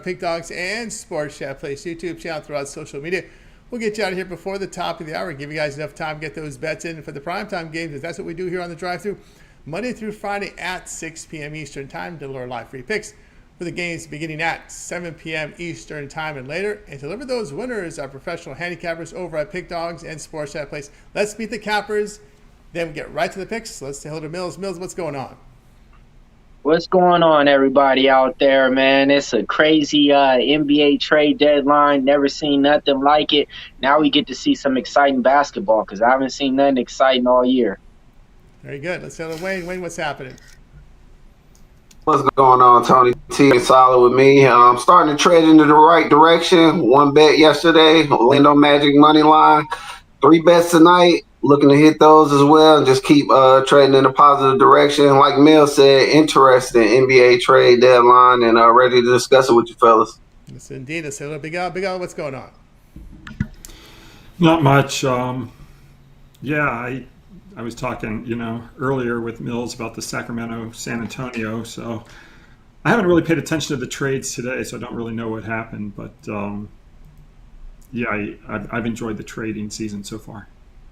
Pick Dawgz and Sports Chat Place YouTube channel throughout social media. We'll get you out of here before the top of the hour. Give you guys enough time to get those bets in for the primetime games, because that's what we do here on the drive-thru Monday through Friday at 6 p.m. Eastern Time. Deliver live free picks for the games beginning at 7 p.m. Eastern Time and later. And deliver those winners, our professional handicappers over at Pick Dawgz and Sports Chat Place. Let's beat the cappers. Then we get right to the picks. Let's say hello to Mills. Mills, what's going on? What's going on, everybody out there, man? It's a crazy NBA trade deadline. Never seen nothing like it. Now we get to see some exciting basketball, because I haven't seen nothing exciting all year. Very good. Let's go to Wayne. Wayne, what's happening? What's going on, Tony T? Solid with me. I'm starting to trade into the right direction. One bet yesterday, Orlando Magic money line. 3 bets tonight. Looking to hit those as well and just keep trading in a positive direction. Like Mel said, interesting NBA trade deadline, and ready to discuss it with you fellas. Yes, indeed. Let's say hello, Big Al. Big Al, what's going on? Not much. I was talking, earlier with Mills about the Sacramento, San Antonio. So I haven't really paid attention to the trades today, so I don't really know what happened. But I've enjoyed the trading season so far.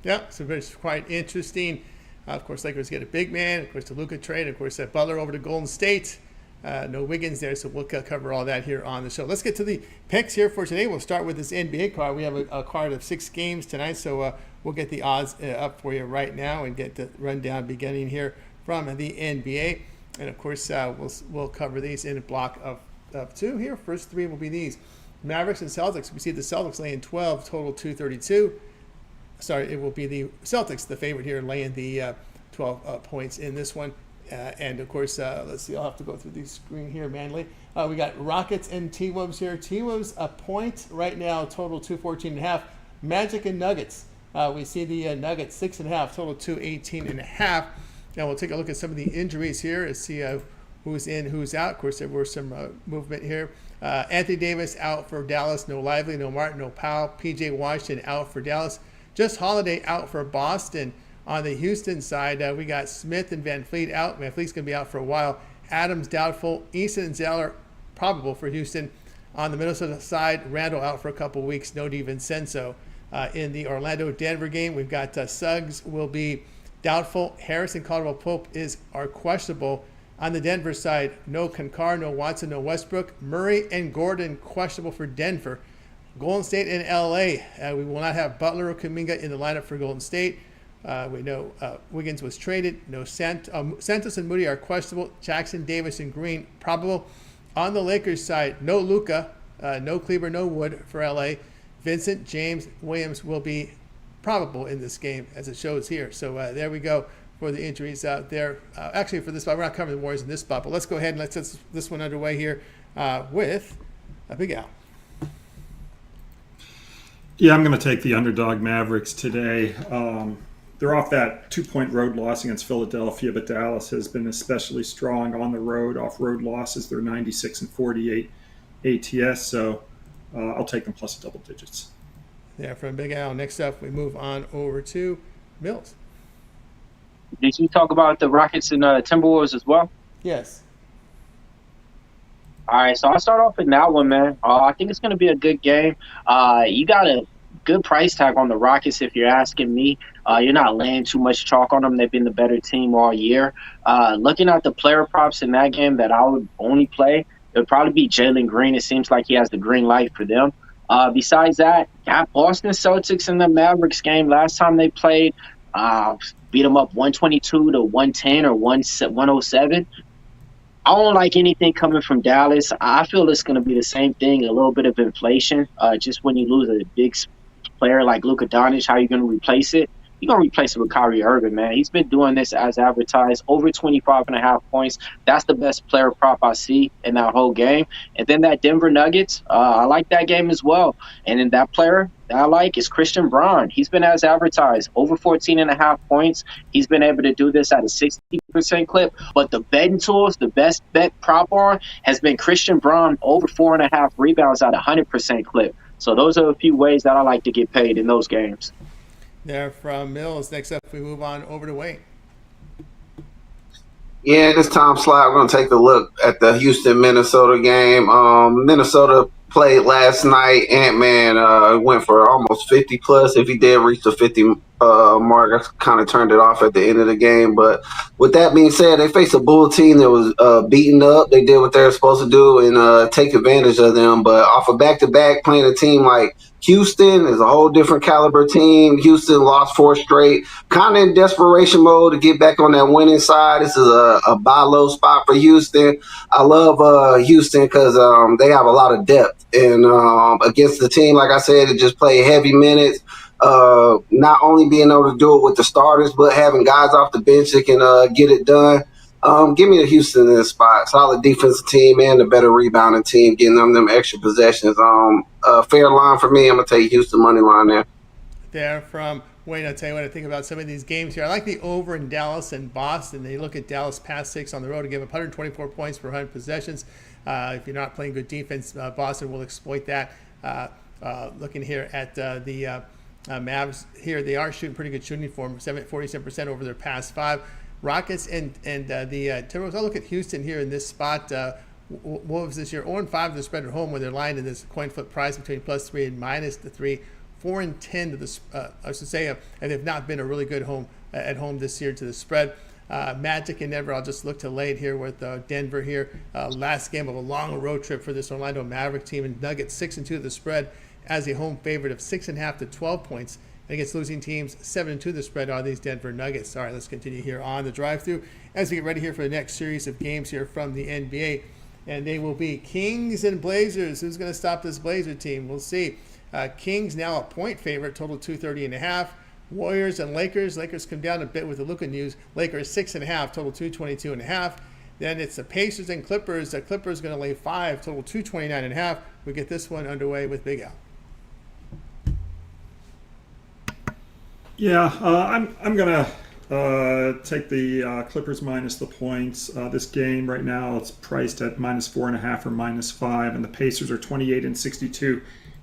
Yeah, so it's quite interesting. Of course, Lakers get a big man. Of course, the Luka trade. Of course, Butler over to Golden State. No Wiggins there, so we'll cover all that here on the show. Let's get to the picks here for today. We'll start with this NBA card. We have a card of 6 games tonight, so we'll get the odds up for you right now and get the rundown beginning here from the NBA. And, of course, we'll cover these in a block of 2 here. First 3 will be these. Mavericks and Celtics. We see the Celtics laying 12, total 232. Sorry, it will be the Celtics, the favorite here, laying the 12 points in this one. And, of course, let's see. I'll have to go through the screen here manually. We got Rockets and T-Wolves here. T-Wolves a point right now, total 214.5. Magic and Nuggets. We see the Nuggets 6.5, total 218.5. Now we'll take a look at some of the injuries here and see who's in, who's out. Of course, there was some movement here. Anthony Davis out for Dallas. No Lively, no Martin, no Powell. P.J. Washington out for Dallas. Just Holiday out for Boston. On the Houston side, we got Smith and Van Fleet out. Van Fleet's going to be out for a while. Adams doubtful. Easton and Zeller probable for Houston. On the Minnesota side, Randall out for a couple weeks. No DiVincenzo. In the Orlando-Denver game, we've got Suggs will be doubtful. Harrison Caldwell-Pope are questionable. On the Denver side, no Concard, no Watson, no Westbrook. Murray and Gordon questionable for Denver. Golden State and LA, we will not have Butler or Kuminga in the lineup for Golden State. We know Wiggins was traded. No Santos and Moody are questionable. Jackson, Davis, and Green probable. On the Lakers side, no Luka, no Kleber, no Wood for LA. Vincent, James, Williams will be probable in this game, as it shows here. So there we go for the injuries out there. Actually, for this spot, we're not covering the Warriors in this spot, but let's go ahead and let's get this one underway here with Big Al. Yeah, I'm going to take the underdog Mavericks today. They're off that 2-point road loss against Philadelphia, but Dallas has been especially strong on the road, off road losses. They're 96-48 ATS, so I'll take them plus double digits. Yeah, from Big Al. Next up, we move on over to Mills. Did you talk about the Rockets and Timberwolves as well? Yes. All right, so I'll start off with that one, man. I think it's going to be a good game. You got a good price tag on the Rockets if you're asking me. You're not laying too much chalk on them. They've been the better team all year. Looking at the player props in that game that I would only play, it would probably be Jalen Green. It seems like he has the green light for them. Besides that, got Boston Celtics in the Mavericks game. Last time they played, beat them up 122 to 110 or 107. I don't like anything coming from Dallas. I feel it's going to be the same thing, a little bit of inflation. Just when you lose a big player like Luka Doncic, how are you going to replace it? You're going to replace it with Kyrie Irving, man. He's been doing this as advertised, over 25.5 points. That's the best player prop I see in that whole game. And then that Denver Nuggets, I like that game as well. And then that player that I like is Christian Braun. He's been as advertised, over 14.5 points. He's been able to do this at a 60% clip. But the betting tools, the best bet prop on has been Christian Braun, over 4.5 rebounds at a 100% clip. So those are a few ways that I like to get paid in those games. There from Mills. Next up, we move on over to Wayne. Yeah, this time slot, we're going to take a look at the Houston-Minnesota game. Minnesota played last night. Ant-Man went for almost 50 plus. If he did reach the 50 mark, I kind of turned it off at the end of the game. But with that being said, they faced a Bull team that was beaten up. They did what they were supposed to do and take advantage of them. But off of back-to-back, playing a team like Houston is a whole different caliber team. Houston lost 4 straight, kind of in desperation mode to get back on that winning side. This is a buy low spot for Houston. I love Houston because they have a lot of depth. And against the team, like I said, it just play heavy minutes. Not only being able to do it with the starters, but having guys off the bench that can get it done. Give me the Houston in this spot. Solid defensive team and a better rebounding team, getting them extra possessions. Fair line for me. I'm going to take Houston money line there. There from Wayne, I'll tell you what I think about some of these games here. I like the over in Dallas and Boston. They look at Dallas past 6 on the road to give up 124 points per 100 possessions. If you're not playing good defense, Boston will exploit that. Looking here at the Mavs here, they are shooting pretty good shooting form, 47% over their past 5. Rockets and the Timberwolves. I'll look at Houston here in this spot. What was this year? 0-5 to the spread at home, where they're lying in this coin flip price between +3 and -3. 4-10 to the, I should say, and they've not been a really good home at home this year to the spread. Magic and Denver, I'll just look to late here with Denver here. Last game of a long road trip for this Orlando Maverick team, and Nuggets 6-2 to the spread as a home favorite of 6.5 to 12 points. Against losing teams, 7-2 the spread are these Denver Nuggets. All right, let's continue here on the drive-through as we get ready here for the next series of games here from the NBA. And they will be Kings and Blazers. Who's going to stop this Blazer team? We'll see. Kings now a point favorite, total 230.5. Warriors and Lakers. Lakers come down a bit with the Luka news. Lakers 6.5, total 222.5. Then it's the Pacers and Clippers. The Clippers going to lay 5, total 229.5. We get this one underway with Big Al. Yeah, I'm gonna take the Clippers minus the points. This game right now it's priced at -4.5 or -5, and the Pacers are 28-62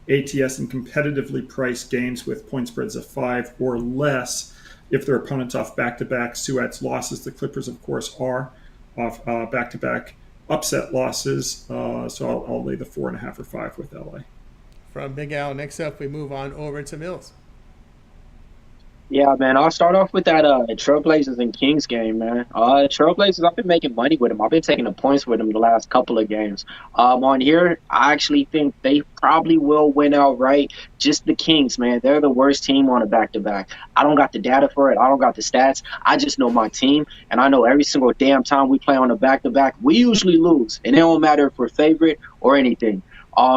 ATS in competitively priced games with point spreads of 5 or less. If their opponents off back-to-back Suats losses, the Clippers of course are off back-to-back upset losses. So I'll lay the 4.5 or 5 with LA. From Big Al, next up we move on over to Mills. Yeah, man. I'll start off with that Trailblazers and Kings game, man. Trailblazers, I've been making money with them. I've been taking the points with them the last couple of games. On here, I actually think they probably will win outright. Just the Kings, man. They're the worst team on a back-to-back. I don't got the data for it. I don't got the stats. I just know my team, and I know every single damn time we play on a back-to-back, we usually lose, and it don't matter if we're favorite or anything.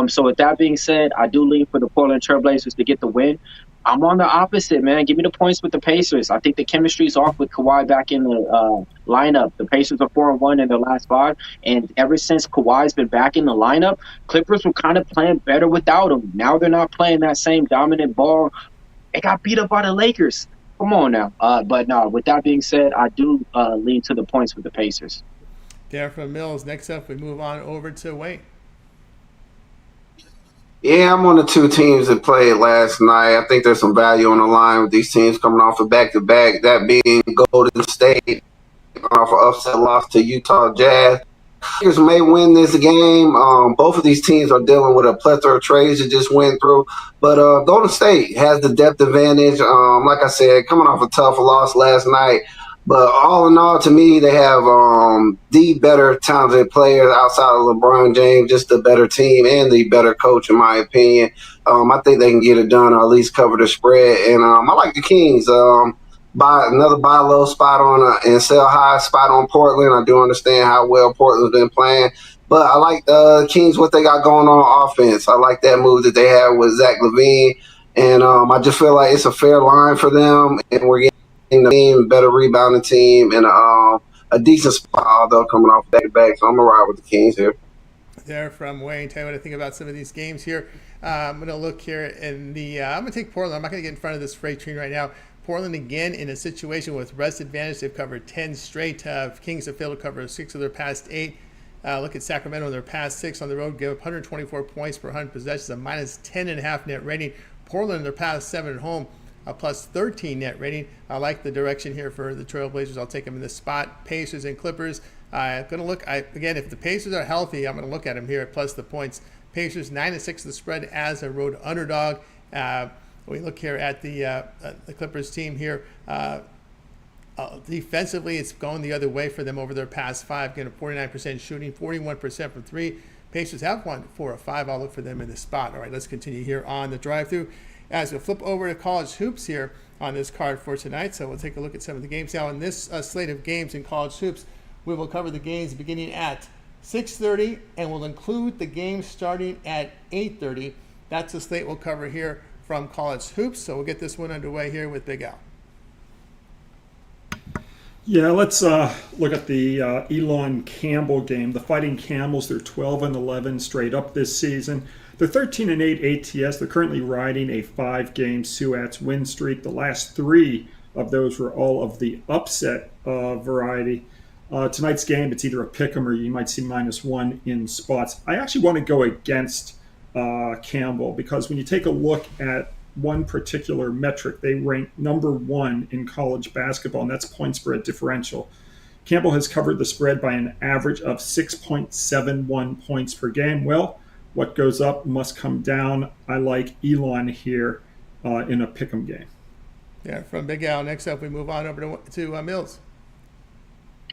So with that being said, I do lean for the Portland Trailblazers to get the win. I'm on the opposite, man. Give me the points with the Pacers. I think the chemistry's off with Kawhi back in the lineup. The Pacers are 4-1 in their last 5, and ever since Kawhi's been back in the lineup, Clippers were kind of playing better without him. Now they're not playing that same dominant ball. They got beat up by the Lakers. Come on now. But no, with that being said, I do lean to the points with the Pacers. There from Mills. Next up, we move on over to Wayne. Yeah, I'm on the 2 teams that played last night. I think there's some value on the line with these teams coming off a back-to-back, that being Golden State off an upset loss to Utah Jazz. Lakers may win this game. Both of these teams are dealing with a plethora of trades that just went through. But Golden State has the depth advantage. Like I said, coming off a tough loss last night. But all in all, to me, they have the better talented players outside of LeBron James, just the better team and the better coach, in my opinion. I think they can get it done or at least cover the spread. And I like the Kings. Buy low spot on and sell high spot on Portland. I do understand how well Portland's been playing. But I like the Kings, what they got going on offense. I like that move that they have with Zach LaVine. And I just feel like it's a fair line for them. And we're getting the team, better rebounding team, and a decent spot, although coming off back-to-back. So I'm going to ride with the Kings here. There from Wayne. Tell you what I think about some of these games here. I'm going to look here in the I'm going to take Portland. I'm not going to get in front of this freight train right now. Portland again in a situation with rest advantage. They've covered 10 straight. Kings have failed to cover 6 of their past 8. Look at Sacramento in their past 6 on the road. Give up 124 points per 100 possessions, a -10.5 net rating. Portland in their past 7 at home. a plus 13 net rating. I like the direction here for the Trailblazers. I'll take them in this spot. Pacers and Clippers. I'm going to look, again, if the Pacers are healthy, I'm going to look at them here, plus the points. Pacers 9-6 the spread as a road underdog. We look here at the Clippers team here. Defensively, it's going the other way for them over their past 5. Getting 49% shooting, 41% from 3. Pacers have 1 4 or 5. I'll look for them in this spot. All right, let's continue here on the drive-through. As we flip over to college hoops here on this card for tonight. So we'll take a look at some of the games. Now, in this slate of games in college hoops, we will cover the games beginning at 6:30, and we'll include the games starting at 8:30. That's the slate we'll cover here from college hoops. So we'll get this one underway here with Big Al. Yeah, let's look at the Elon Campbell game. The Fighting Camels, they're 12-11 straight up this season. They're 13-8 ATS. They're currently riding a 5-game Suats win streak. The last 3 of those were all of the upset variety. Tonight's game, it's either a pick 'em or you might see -1 in spots. I actually want to go against Campbell because when you take a look at one particular metric, they rank number 1 in college basketball, and that's point spread differential. Campbell has covered the spread by an average of 6.71 points per game. Well, what goes up must come down. I like Elon here in a pick 'em game. Yeah, from Big Al. Next up, we move on over to Mills.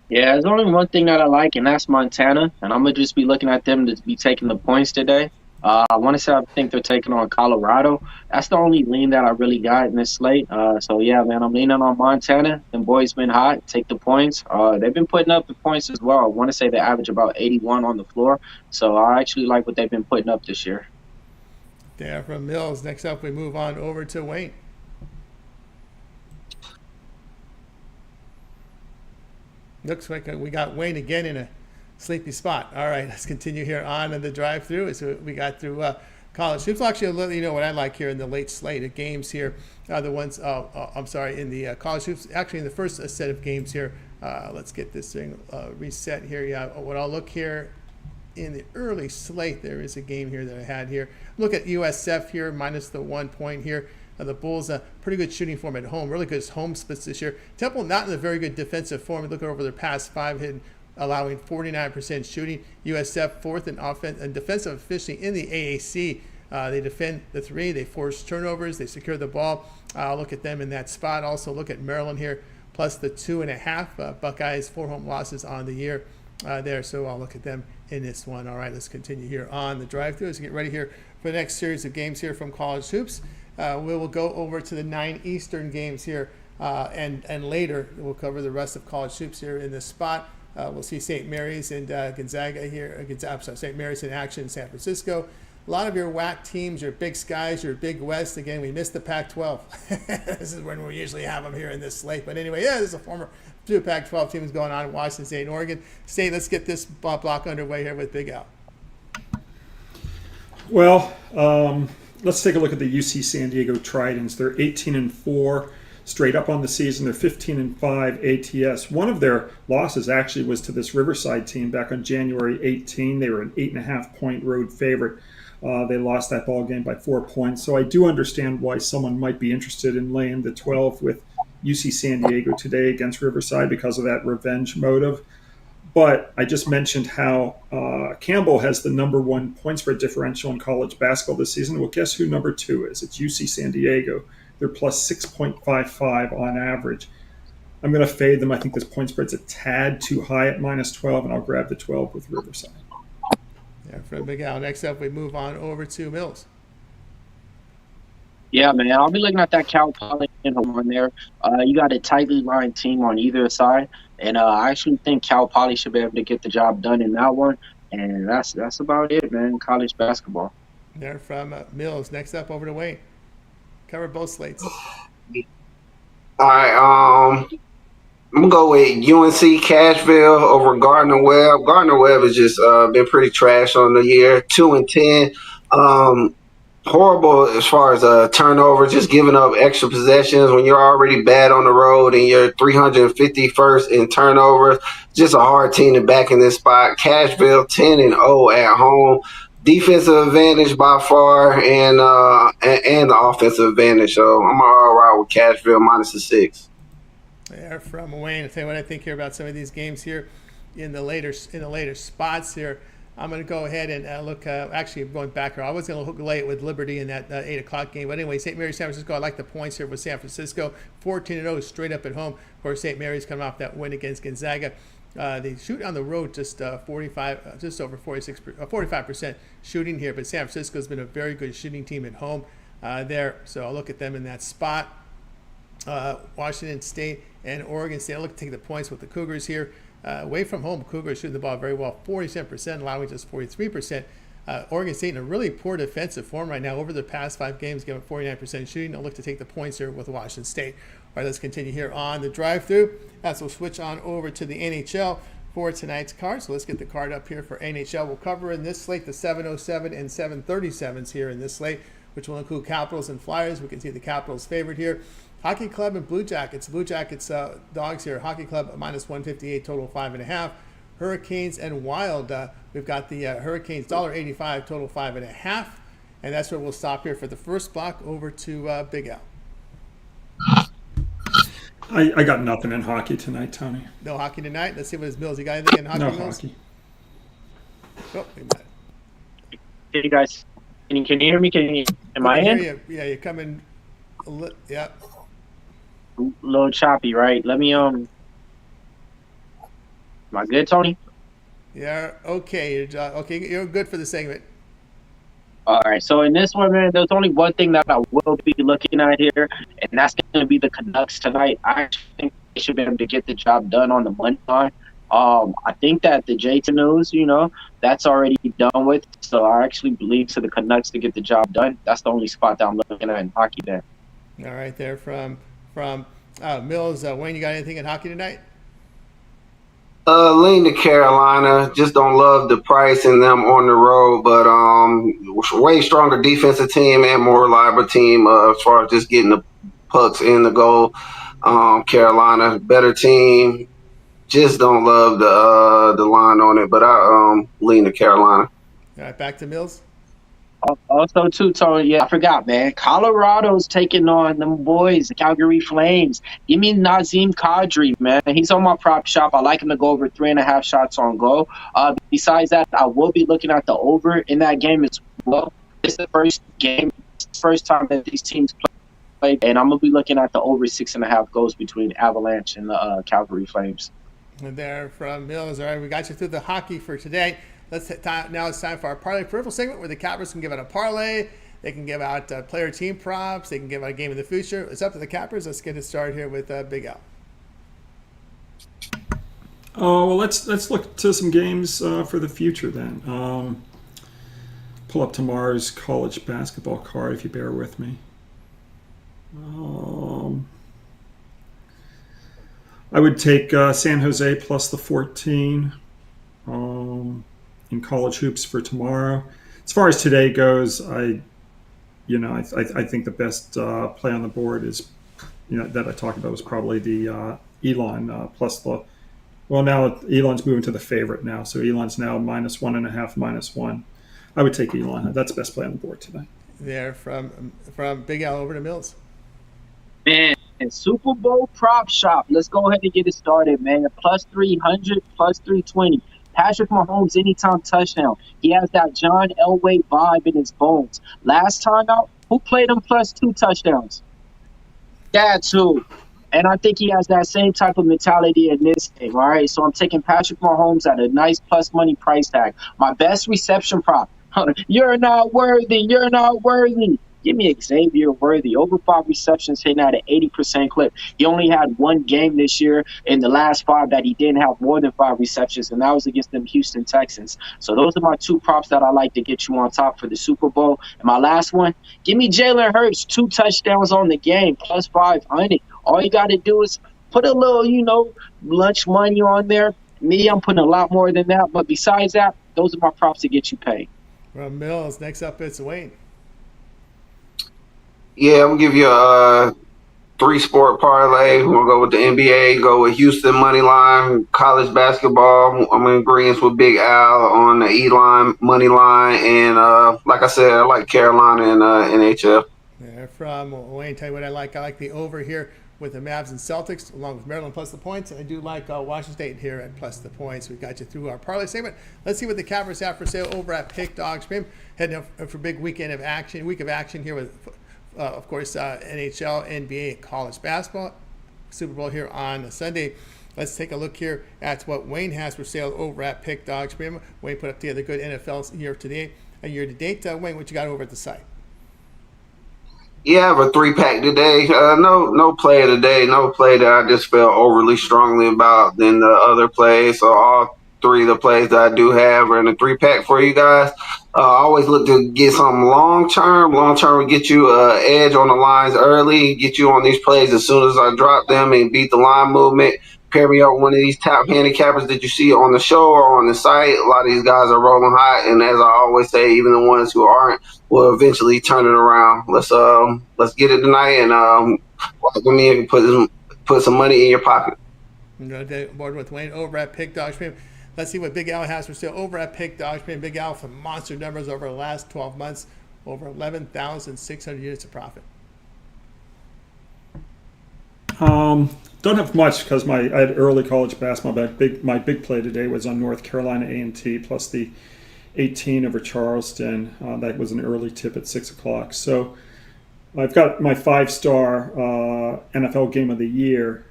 Yeah, there's only one thing that I like, and that's Montana. And I'm going to just be looking at them to be taking the points today. I want to say I think they're taking on Colorado. That's the only lean that I really got in this slate. So, yeah, man, I'm leaning on Montana. Them boys been hot. Take the points. They've been putting up the points as well. I want to say they average about 81 on the floor. So I actually like what they've been putting up this year. Yeah, from Mills. Next up, we move on over to Wayne. Looks like we got Wayne again in a sleepy spot. All right, let's continue here on in the drive-through. So we got through college hoops. Actually, you know what I like here in the late slate of games here. The ones, in the college hoops. Actually, in the first set of games here, let's get this thing reset here. Yeah, what I'll look here in the early slate, there is a game here that I had here. Look at USF here, minus the 1 point here. The Bulls, pretty good shooting form at home, really good home splits this year. Temple not in a very good defensive form. Look over their past 5, allowing 49% shooting. USF 4th in offense and defensive efficiency in the AAC. They defend the 3. They force turnovers. They secure the ball. I'll look at them in that spot. Also look at Maryland here, plus the 2.5. Buckeyes 4 home losses on the year there. So I'll look at them in this one. All right, let's continue here on the drive-through as we get ready here for the next series of games here from college hoops. We will go over to the 9 Eastern games here, and later we'll cover the rest of college hoops here in this spot. We'll see St. Mary's and Gonzaga here. St. Mary's in action in San Francisco. A lot of your WAC teams, your Big Skies, your Big West. Again, we missed the Pac-12. This is when we usually have them here in this slate. But anyway, yeah, there's a former 2 Pac-12 teams going on in Washington State and Oregon State. Let's get this block underway here with Big Al. Well, let's take a look at the UC San Diego Tridents. They're 18-4 straight up on the season. They're 15-5 ATS. One of their losses actually was to this Riverside team back on January 18. They were an 8.5-point road favorite. They lost that ball game by 4 points. So I do understand why someone might be interested in laying the 12 with UC San Diego today against Riverside because of that revenge motive. But I just mentioned how Campbell has the number 1 point spread differential in college basketball this season. Well, guess who number 2 is? It's UC San Diego. They're plus 6.55 on average. I'm going to fade them. I think this point spread's a tad too high at minus 12, and I'll grab the 12 with Riverside. Yeah, from Big Al. Next up, we move on over to Mills. Yeah, man, I'll be looking at that Cal Poly one there. You got a tightly lined team on either side, and I actually think Cal Poly should be able to get the job done in that one. And that's about it, man. College basketball. There from Mills. Next up, over to Wayne. Cover both slates. All right, I'm gonna go with UNC Cashville over Gardner Webb. Gardner Webb has just been pretty trash on the year, 2-10. Horrible as far as turnover, just giving up extra possessions when you're already bad on the road and you're 351st in turnovers. Just a hard team to back in this spot. Cashville 10-0 at home. defensive advantage by far, and the offensive advantage. So I'm all right with Cashville minus the 6. There from Wayne. I'll tell you what I think here about some of these games here in the later spots here. I'm going to go ahead and look. Actually, going back here, I was going to lay it with Liberty in that 8 o'clock game. But anyway, St. Mary's, San Francisco. I like the points here with San Francisco. 14-0 straight up at home. Of course, St. Mary's coming off that win against Gonzaga. They shoot on the road just 45, just over 45% shooting here. But San Francisco's been a very good shooting team at home there. So I'll look at them in that spot. Washington State and Oregon State. I'll look to take the points with the Cougars here. Away from home, Cougars shooting the ball very well, 47%, allowing just 43%. Oregon State in a really poor defensive form right now. Over the past 5 games, giving 49% shooting. I'll look to take the points here with Washington State. All right, let's continue here on the drive-through. As we'll switch on over to the NHL for tonight's card. So let's get the card up here for NHL. We'll cover in this slate the 707 and 737s here in this slate, which will include Capitals and Flyers. We can see the Capitals favored here. Hockey Club and Blue Jackets. Blue Jackets Dawgz here. Hockey Club minus 158, total 5.5. Hurricanes and Wild. We've got the Hurricanes $1.85, total 5.5. And that's where we'll stop here for the first block. Over to Big Al. I got nothing in hockey tonight, Tony. No hockey tonight. Let's see what his Mills. You got anything in hockey? No Mills? hockey. Oh, we got it. Hey, you guys, can you hear me? Am I in? Yeah, you're coming. Yeah. A little choppy, right? Let me Am I good, Tony? Yeah. Okay. You're good for the segment. All right. So in this one, man, there's only one thing that I will be looking at here, and that's going to be the Canucks tonight. I actually think they should be able to get the job done on the money line. I think that the J2 news, that's already done with. So I actually believe to the Canucks to get the job done. That's the only spot that I'm looking at in hockey there. All right, there from Mills. Wayne, you got anything in hockey tonight? Lean to Carolina. Just don't love the price in them on the road, but way stronger defensive team and more reliable team as far as just getting the pucks in the goal. Carolina, better team. Just don't love the line on it, but I lean to Carolina. All right, back to Mills. Also, too, Tony, yeah, I forgot, man. Colorado's taking on them boys, the Calgary Flames. Give me Nazem Kadri, man. He's on my prop shop. I like him to go over 3.5 shots on goal. Besides that, I will be looking at the over in that game as well. It's the first time that these teams played, and I'm going to be looking at the over 6.5 goals between Avalanche and the Calgary Flames. And there from Mills. All right, we got you through the hockey for today. Now it's time for our Parlay Peripheral segment where the Cappers can give out a parlay. They can give out player team props. They can give out a game of the future. It's up to the Cappers. Let's get it started here with Big Al. Oh, well, let's look to some games for the future then. Pull up tomorrow's college basketball card if you bear with me. I would take San Jose plus the 14. In college hoops for tomorrow. As far as today goes, I think the best play on the board is, that I talked about was probably the Elon plus the. Well, now Elon's moving to the favorite now, so Elon's now -1.5, -1. I would take Elon. That's the best play on the board tonight. There from Big Al over to Mills. Man, Super Bowl prop shop. Let's go ahead and get it started, man. Plus 300, plus 320. Patrick Mahomes anytime touchdown. He has that John Elway vibe in his bones. Last time out, who played him plus 2 touchdowns? That's who. And I think he has that same type of mentality in this game, all right? So I'm taking Patrick Mahomes at a nice plus money price tag. My best reception prop. You're not worthy. You're not worthy. Give me Xavier Worthy. Over 5 receptions, hitting at an 80% clip. He only had 1 game this year in the last 5 that he didn't have more than 5 receptions, and that was against them Houston Texans. So those are my 2 props that I like to get you on top for the Super Bowl. And my last one, give me Jalen Hurts, 2 touchdowns on the game, plus 500. All you got to do is put a little, lunch money on there. Me, I'm putting a lot more than that. But besides that, those are my props to get you paid. From Mills, next up it's Wayne. Yeah, I'm gonna give you 3-sport parlay. We'll go with the NBA, go with Houston money line, college basketball. I'm in agreement with Big Al on the E-line money line, and like I said, I like Carolina and NHL. Yeah, from Wayne, tell you what I like. I like the over here with the Mavs and Celtics, along with Maryland plus the points. And I do like Washington State here at plus the points. We got you through our parlay segment. Let's see what the Cappers have for sale over at Pick Dawgz. Heading up for a big week of action here with, of course, NHL, NBA, and college basketball. Super Bowl here on Sunday. Let's take a look here at what Wayne has for sale over at Pick Dawgz. Wayne put up together good NFL year to date. Wayne, what you got over at the site? Yeah, I have a 3-pack today. No play today. No play that I just felt overly strongly about than the other plays. So all 3 of the plays that I do have are in a 3-pack for you guys. I always look to get something long-term. Long-term will get you an edge on the lines early, get you on these plays as soon as I drop them and beat the line movement. Pair me up with one of these top handicappers that you see on the show or on the site. A lot of these guys are rolling hot, and as I always say, even the ones who aren't will eventually turn it around. Let's get it tonight, and walk with me and put some money in your pocket. I'm going to board with Wayne over at Pick Dawgz. Let's see what Big Al has for sale over at Pick Dawgz. Big Al for monster numbers over the last 12 months, over 11,600 units of profit. Don't have much because I had early college basketball. My big play today was on North Carolina A&T plus the 18 over Charleston. That was an early tip at 6 o'clock. So I've got my 5-star NFL game of the year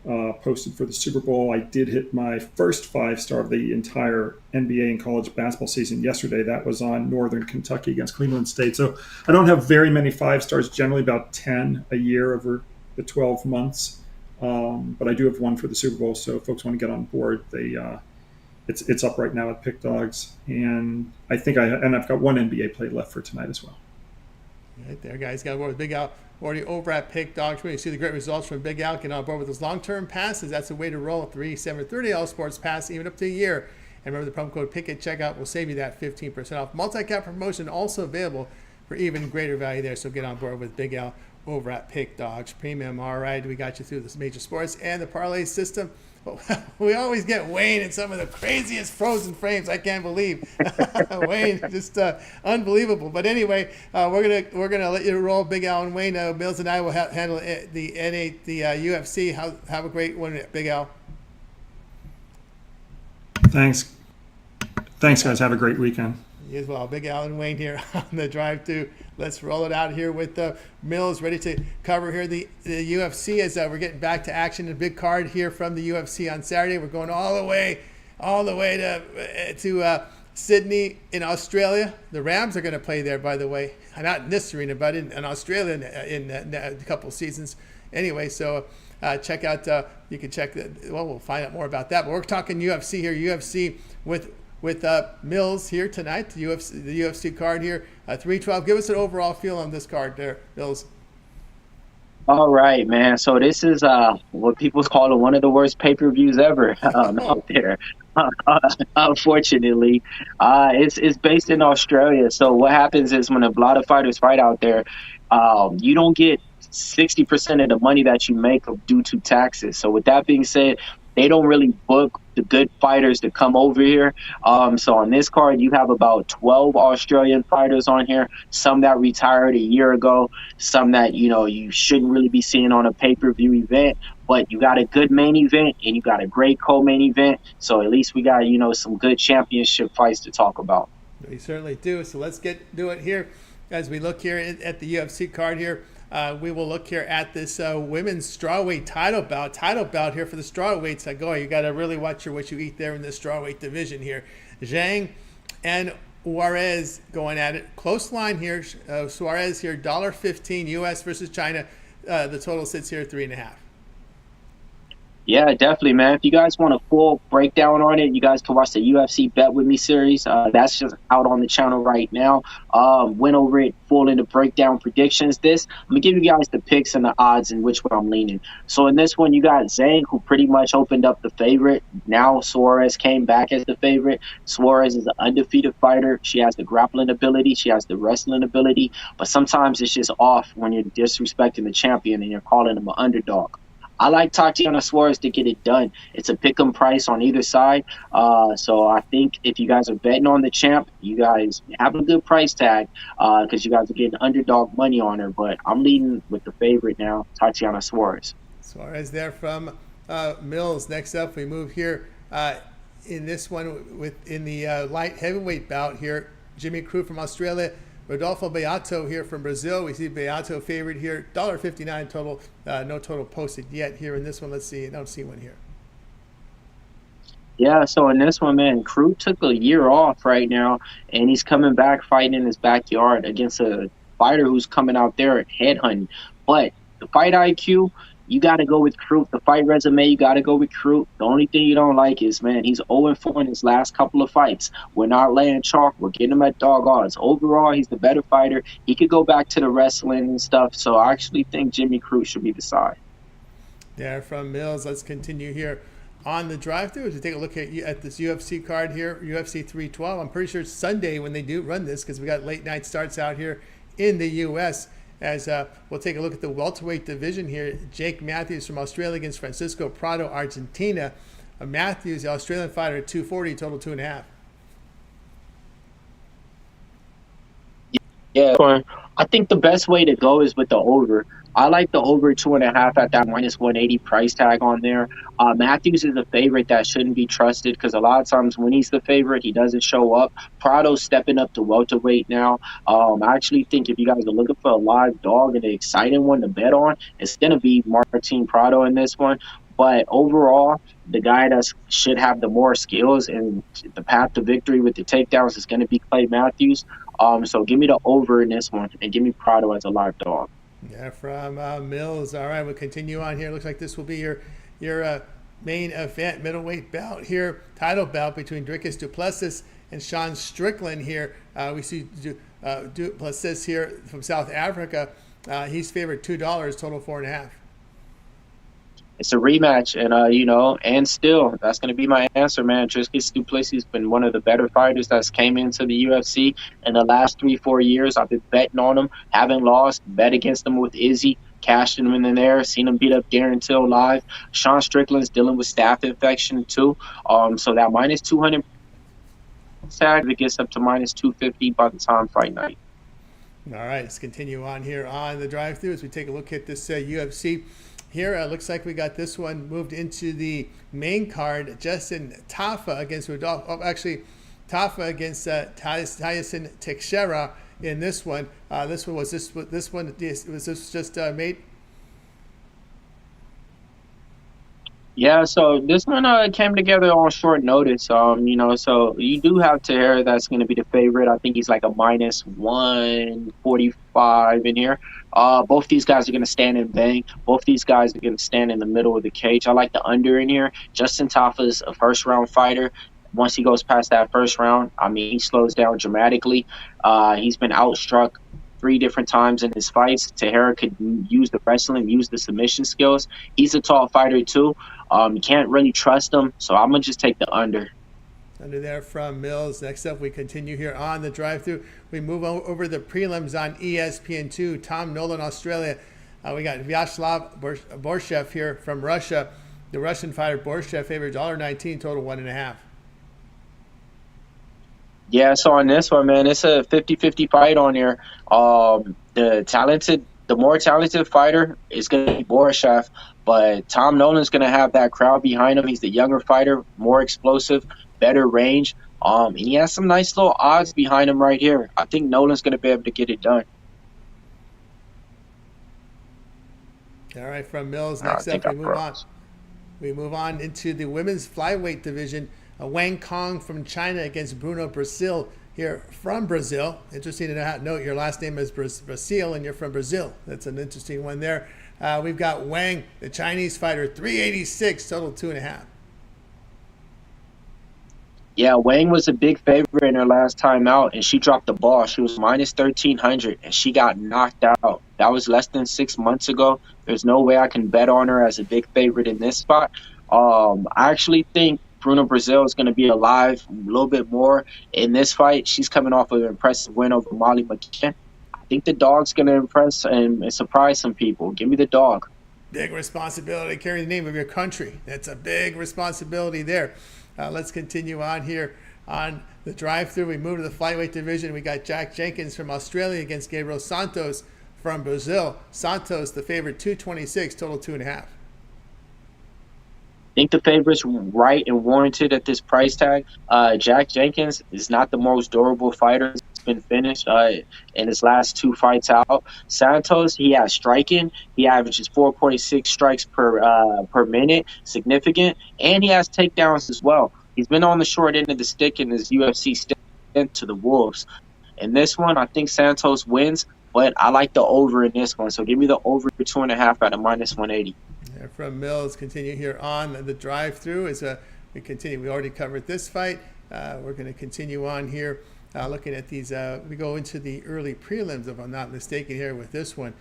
posted for the Super Bowl. I did hit my first 5-star of the entire NBA and college basketball season yesterday. That was on Northern Kentucky against Cleveland State. So I don't have very many 5-stars, generally about 10 a year over the 12 months. But I do have one for the Super Bowl, so if folks want to get on board, it's up right now at Pick Dawgz, and I've got one NBA play left for tonight as well. Right there, guys. Got on board with Big Al already over at Pick Dawgz. You see the great results from Big Al. Get on board with those long-term passes. That's the way to roll. 3, 7, 30 All Sports Pass, even up to a year. And remember, the promo code PICK at checkout will save you that 15% off. Multi-cap promotion also available for even greater value there. So get on board with Big Al over at Pick Dawgz Premium. All right, we got you through this major sports and the parlay system. We always get Wayne in some of the craziest frozen frames. I can't believe Wayne, just unbelievable. But anyway, we're gonna let you roll, Big Al and Wayne. Mills and I will handle the UFC. Have a great one, Big Al. Thanks, guys. Have a great weekend. You as well. Big Al and Wayne here on the drive through. Let's roll it out here with Mills ready to cover here the UFC as we're getting back to action. A big card here from the UFC on Saturday. We're going all the way to Sydney in Australia. The Rams are going to play there, by the way. Not in this arena, but in Australia in a couple of seasons. Anyway, so check out. You can check that. Well, we'll find out more about that. But we're talking UFC here. UFC with Mills here tonight, the UFC card here, 312. Give us an overall feel on this card there, Mills. All right, man. So this is what people call one of the worst pay-per-views ever out there. Unfortunately, it's based in Australia. So what happens is when a lot of fighters fight out there, you don't get 60% of the money that you make due to taxes. So with that being said, they don't really book the good fighters to come over here. So on this card, you have about 12 Australian fighters on here, some that retired a year ago, some that, you shouldn't really be seeing on a pay-per-view event. But you got a good main event and you got a great co-main event. So at least we got, some good championship fights to talk about. We certainly do. So let's do it here as we look here at the UFC card here. We will look here at this women's strawweight title bout here for the strawweights. You got to really watch what you eat there in the strawweight division here. Zhang and Juarez going at it. Close line here. Suarez here, $1.15 U.S. versus China. The total sits here at 3.5. Yeah, definitely, man. If you guys want a full breakdown on it, you guys can watch the UFC Bet With Me series. That's just out on the channel right now. Went over it full into breakdown predictions. I'm going to give you guys the picks and the odds and which way I'm leaning. So in this one, you got Zhang, who pretty much opened up the favorite. Now Suarez came back as the favorite. Suarez is an undefeated fighter. She has the grappling ability. She has the wrestling ability. But sometimes it's just off when you're disrespecting the champion and you're calling him an underdog. I like Tatiana Suarez to get it done. It's a pick'em price on either side. So I think if you guys are betting on the champ, you guys have a good price tag because you guys are getting underdog money on her. But I'm leading with the favorite now, Tatiana Suarez. Suarez there from Mills. Next up, we move here in this one in the light heavyweight bout here. Jimmy Crute from Australia. Rodolfo Beato here from Brazil. We see Beato favorite here, $1.59 total. No total posted yet here in this one. Let's see. I don't see one here. Yeah, so in this one, man, Crute took a year off right now, and he's coming back fighting in his backyard against a fighter who's coming out there headhunting. But the fight IQ, you got to go with Crute. The fight resume, you got to go with Crute. The only thing you don't like is, man, he's 0-4 in his last couple of fights. We're not laying chalk. We're getting him at dog odds. Overall, he's the better fighter. He could go back to the wrestling and stuff. So I actually think Jimmy Crute should be the side. There from Mills. Let's continue here on the drive-thru to take a look at this UFC card here, UFC 312. I'm pretty sure it's Sunday when they do run this because we got late night starts out here in the U.S. As we'll take a look at the welterweight division here. Jake Matthews from Australia against Francisco Prado, Argentina. Matthews, the Australian fighter, at 240, total 2.5. Yeah, I think the best way to go is with the over. I like the over 2.5 at that -180 price tag on there. Matthews is a favorite that shouldn't be trusted because a lot of times when he's the favorite, he doesn't show up. Prado's stepping up to welterweight now. I actually think if you guys are looking for a live dog and an exciting one to bet on, it's going to be Martin Prado in this one. But overall, the guy that should have the more skills and the path to victory with the takedowns is going to be Clay Matthews. So give me the over in this one and give me Prado as a live dog. Yeah, from Mills. All right, we'll continue on here. Looks like this will be your main event, middleweight bout here, title bout between Dricus du Plessis and Sean Strickland here. We see du Plessis here from South Africa. He's favored $2, total 4.5. It's a rematch, and and still, that's going to be my answer, man. Dricus du Plessis has been one of the better fighters that's came into the UFC in the last 3-4 years. I've been betting on him, haven't lost, bet against him with Izzy, cashed him in there, seen him beat up Darren Till live. Sean Strickland's dealing with staph infection too, so that -200 tag, it gets up to -250 by the time fight night. All right, let's continue on here on the drive-thru as we take a look at this UFC. Here, looks like we got this one moved into the main card. Justin Tafa against Rodolfo. Oh, actually, Tafa against Tyson Teixeira in this one. Was this just made? Yeah, so this one came together on short notice. So you do have Teixeira that's going to be the favorite. I think he's like a -145 in here. Both these guys are going to stand and bang. Both these guys are going to stand in the middle of the cage. I like the under in here. Justin Tafa's a first-round fighter. Once he goes past that first round, he slows down dramatically. He's been outstruck 3 different times in his fights. Teixeira could use the wrestling, use the submission skills. He's a tall fighter too. You can't really trust him, so I'm going to just take the under. Under there from Mills. Next up, we continue here on the drive-thru. We move over the prelims on ESPN2. Tom Nolan, Australia. We got Vyacheslav Borshev here from Russia. The Russian fighter Borshev favored $1.19, total 1.5. Yeah, so on this one, man, it's a 50-50 fight on here. The more talented fighter is going to be Borshev, but Tom Nolan's going to have that crowd behind him. He's the younger fighter, more explosive, better range, and he has some nice little odds behind him right here. I think Nolan's going to be able to get it done. All right, from Mills. Next up, we move on into the women's flyweight division. Wang Kong from China against Bruno Brazil. here from Brazil. Interesting to note your last name is Brazil and you're from Brazil. That's an interesting one there. We've got Wang, the Chinese fighter, 386, total 2.5. Yeah, Wang was a big favorite in her last time out, and she dropped the ball. She was minus 1,300, and she got knocked out. That was less than 6 months ago. There's no way I can bet on her as a big favorite in this spot. I actually think Bruna Brazil is going to be alive a little bit more in this fight. She's coming off of an impressive win over Molly McCann. I think the dog's going to impress and surprise some people. Give me the dog. Big responsibility, carrying the name of your country. That's a big responsibility there. Let's continue on here on the drive-thru. We move to the flyweight division. We got Jack Jenkins from Australia against Gabriel Santos from Brazil. Santos, the favorite, 226, total 2.5. I think the favorite's right and warranted at this price tag. Jack Jenkins is not the most durable fighter. He's been finished in his last 2 fights out. Santos, he has striking. He averages 4.6 strikes per minute, significant, and he has takedowns as well. He's been on the short end of the stick in his UFC stint to the Wolves. In this one, I think Santos wins, but I like the over in this one. So give me the over 2.5 at a minus 180. From Mills, continue here on the drive-thru as we continue. We already covered this fight. We're going to continue on here looking at these. We go into the early prelims, if I'm not mistaken, here with this one.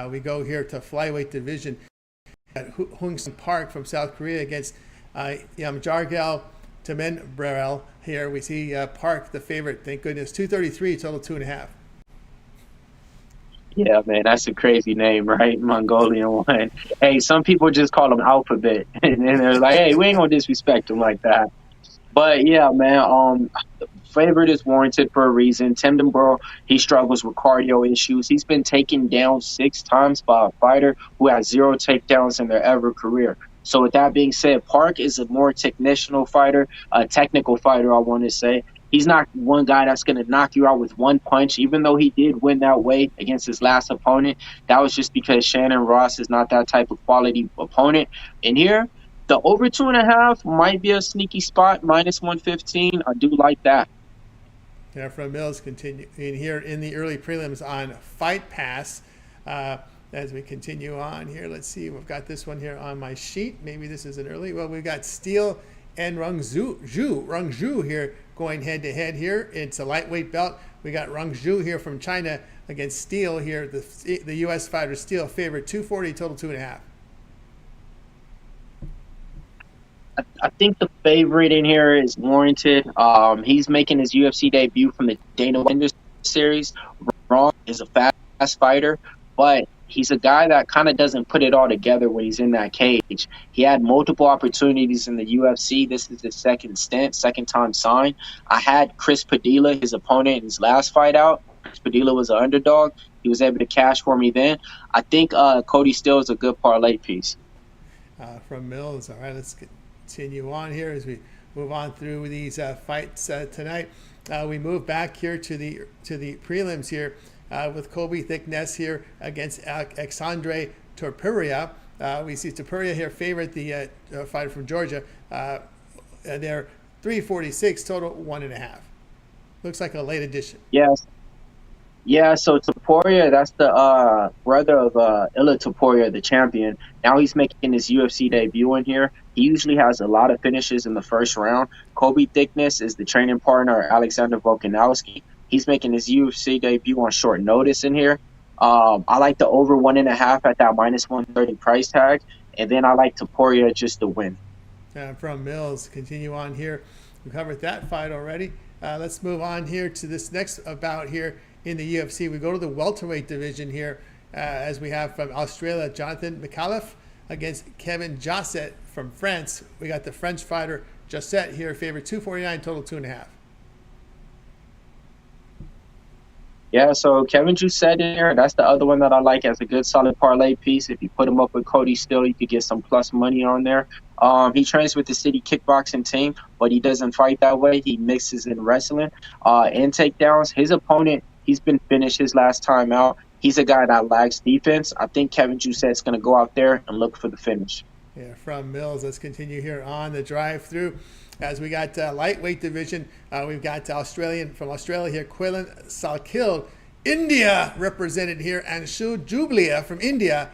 We go here to flyweight division at Hung Park from South Korea against Yamjargal Temenbrel. Here we see Park, the favorite. Thank goodness, 233, total 2.5. Yeah, man, that's a crazy name, right? Mongolian one. Hey, some people just call him Alphabet, and then they're like, hey, we ain't gonna disrespect him like that. But yeah, man, favorite is warranted for a reason. Temenbrel, he struggles with cardio issues. He's been taken down 6 times by a fighter who has 0 takedowns in their ever career. So with that being said, Park is a more technical fighter, I want to say. He's not one guy that's going to knock you out with one punch, even though he did win that way against his last opponent. That was just because Shannon Ross is not that type of quality opponent. And here, the over 2.5 might be a sneaky spot, minus 115. I do like that. Yeah, from Mills, continuing here in the early prelims on Fight Pass. As we continue on here, let's see. We've got this one here on my sheet. Maybe this is an early. Well, we've got Steele and Rungju here going head-to-head here. It's a lightweight belt. We got Rungju here from China against Steele here. The U.S. fighter Steele favorite, 240, total 2.5. I think the favorite in here is warranted. He's making his UFC debut from the Dana White series. Ron is a fast fighter, but he's a guy that kind of doesn't put it all together when he's in that cage. He had multiple opportunities in the UFC. This is his second stint, second time signed. I had Chris Padilla, his opponent, in his last fight out. Chris Padilla was an underdog. He was able to cash for me then. I think Cody Steele is a good parlay piece. From Mills. All right, let's continue on here as we move on through these fights tonight. We move back here to the prelims here. With Kobe Thickness here against Alexandre Topuria. We see Topuria here favorite, the fighter from Georgia. They're 346, total 1.5. Looks like a late addition. Yes. Yeah, so Topuria, that's the brother of Illa Topuria, the champion. Now he's making his UFC debut in here. He usually has a lot of finishes in the first round. Kobe Thickness is the training partner, Alexander Volkanovski. He's making his UFC debut on short notice in here. I like the over 1.5 at that minus 130 price tag. And then I like Topuria just to win. From Mills, continue on here. We covered that fight already. Let's move on here to this next bout here in the UFC. We go to the welterweight division here as we have from Australia, Jonathan McAuliffe against Kevin Josset from France. We got the French fighter Josset here, favorite 249, total 2.5. Yeah, so Kevin Josset in there, that's the other one that I like as a good solid parlay piece. If you put him up with Cody Steele, you could get some plus money on there. He trains with the city kickboxing team, but he doesn't fight that way. He mixes in wrestling and takedowns. His opponent, he's been finished his last time out. He's a guy that lacks defense. I think Kevin Josset's going to go out there and look for the finish. Yeah, from Mills, let's continue here on the drive-through. As we got lightweight division, we've got from Australia here, Quillan Salkil. India represented here, and Shu Jublia from India.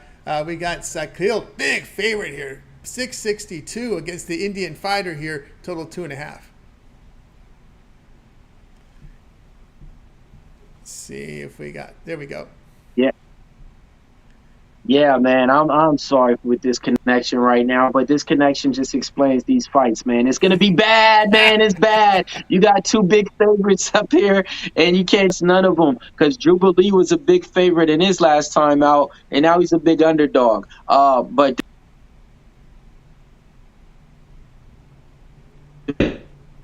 We got Salkil, big favorite here, 662 against the Indian fighter here, total 2.5. See if we got, there we go. Yeah, man, I'm sorry with this connection right now, but this connection just explains these fights, man. It's going to be bad, man. It's bad. You got two big favorites up here, and you can't none of them because Jubilee was a big favorite in his last time out, and now he's a big underdog. But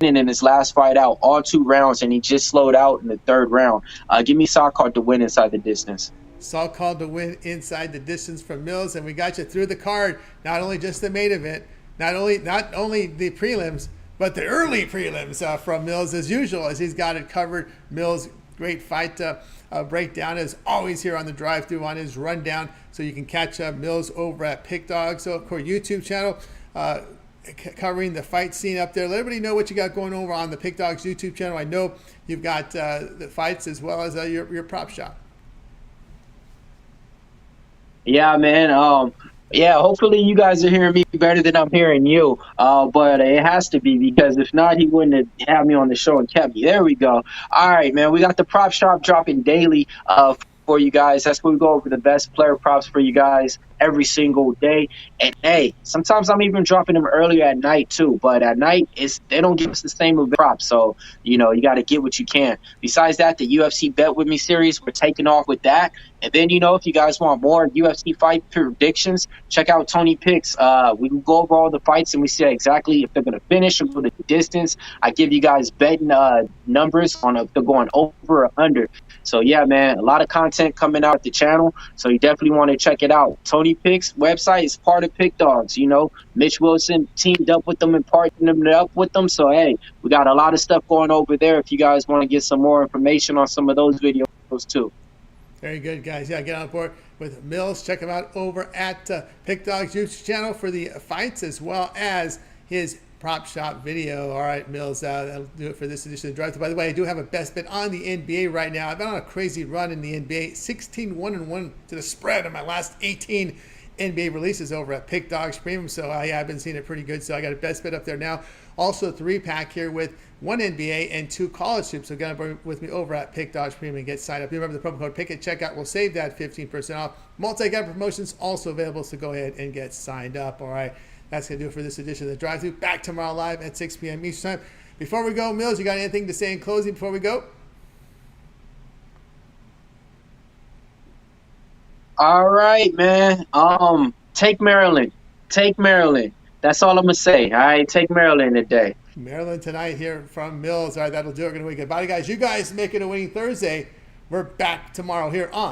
in his last fight out, all 2 rounds, and he just slowed out in the 3rd round. Give me Salkil to win inside the distance. Saul called to win inside the distance from Mills, and we got you through the card. Not only just the main event, not only the prelims, but the early prelims from Mills as usual, as he's got it covered. Mills, great fight breakdown as always here on the drive-thru on his rundown, so you can catch Mills over at Pick Dawgz. So of course, YouTube channel covering the fight scene up there. Let everybody know what you got going over on the Pick Dawgz YouTube channel. I know you've got the fights as well as your prop shop. Yeah, man. Hopefully you guys are hearing me better than I'm hearing you. But it has to be, because if not, he wouldn't have had me on the show and kept me. There we go. All right, man. We got the prop shop dropping daily for you guys. That's where we go over the best player props for you guys every single day. And hey, sometimes I'm even dropping them earlier at night too. But at night, they don't give us the same event props. So, you got to get what you can. Besides that, the UFC Bet With Me series, we're taking off with that. And then, if you guys want more UFC fight predictions, check out Tony Picks. We can go over all the fights and we see exactly if they're going to finish or go the distance. I give you guys betting numbers on if they're going over or under. So, yeah, man, a lot of content coming out at the channel. So you definitely want to check it out. Tony Picks website is part of Pick Dawgz. Mitch Wilson teamed up with them and partnered up with them. So, hey, we got a lot of stuff going over there if you guys want to get some more information on some of those videos too. Very good, guys. Yeah, get on board with Mills. Check him out over at Pick Dawgz YouTube channel for the fights as well as his prop shop video. All right, Mills, that'll do it for this edition of Drive. By the way, I do have a best bet on the NBA right now. I've been on a crazy run in the NBA, 16-1-1 to the spread on my last 18 NBA releases over at Pick Dawgz Premium. So I've been seeing it pretty good. So I got a best bet up there now. Also, 3-pack here with 1 NBA and 2 college hoops. So get on with me over at Pick Dawgz Premium and get signed up. You remember the promo code PICK at checkout will save that 15% off. Multi-guy promotions also available, so go ahead and get signed up. All right, that's going to do it for this edition of the Drive-Thru. Back tomorrow live at 6 p.m. Eastern time. Before we go, Mills, you got anything to say in closing before we go? All right, man. Take Maryland. Take Maryland. That's all I'm going to say. All right, take Maryland today. Maryland tonight here from Mills. All right, that'll do it. We're going to weekend. Bye, guys. You guys make it a winning Thursday. We're back tomorrow here on